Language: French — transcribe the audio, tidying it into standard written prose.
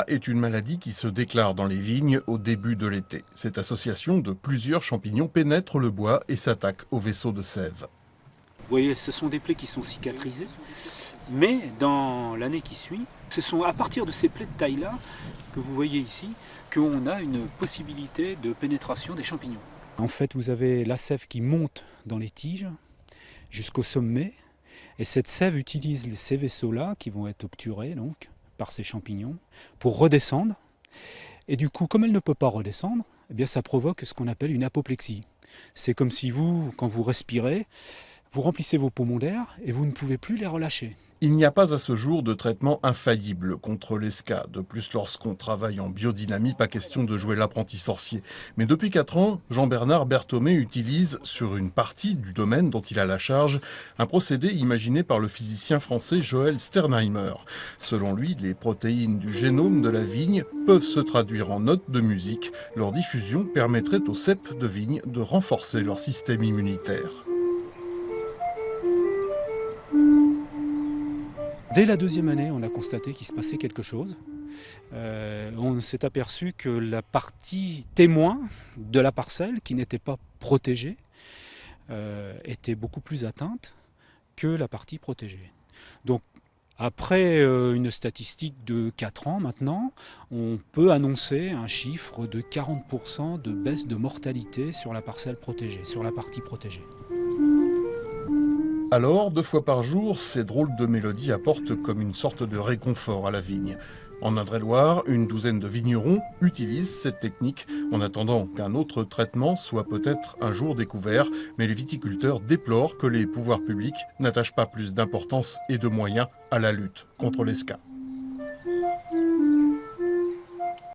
Est une maladie qui se déclare dans les vignes au début de l'été. Cette association de plusieurs champignons pénètre le bois et s'attaque aux vaisseaux de sève. Vous voyez, ce sont des plaies qui sont cicatrisées, mais dans l'année qui suit, ce sont à partir de ces plaies de taille-là, que vous voyez ici, qu'on a une possibilité de pénétration des champignons. En fait, vous avez la sève qui monte dans les tiges jusqu'au sommet, et cette sève utilise ces vaisseaux-là, qui vont être obturés donc, par ces champignons, pour redescendre. Et du coup, comme elle ne peut pas redescendre, eh bien, ça provoque ce qu'on appelle une apoplexie. C'est comme si vous, quand vous respirez, vous remplissez vos poumons d'air et vous ne pouvez plus les relâcher. Il n'y a pas à ce jour de traitement infaillible contre l'ESCA. De plus, lorsqu'on travaille en biodynamie, pas question de jouer l'apprenti sorcier. Mais depuis 4 ans, Jean-Bernard Berthomé utilise, sur une partie du domaine dont il a la charge, un procédé imaginé par le physicien français Joël Sternheimer. Selon lui, les protéines du génome de la vigne peuvent se traduire en notes de musique. Leur diffusion permettrait aux ceps de vigne de renforcer leur système immunitaire. Dès la deuxième année, on a constaté qu'il se passait quelque chose. On s'est aperçu que la partie témoin de la parcelle, qui n'était pas protégée, était beaucoup plus atteinte que la partie protégée. Donc, après une statistique de 4 ans maintenant, on peut annoncer un chiffre de 40% de baisse de mortalité sur la parcelle protégée, sur la partie protégée. Alors, 2 fois par jour, ces drôles de mélodies apportent comme une sorte de réconfort à la vigne. En Indre-et-Loire, une douzaine de vignerons utilisent cette technique en attendant qu'un autre traitement soit peut-être un jour découvert. Mais les viticulteurs déplorent que les pouvoirs publics n'attachent pas plus d'importance et de moyens à la lutte contre l'ESCA.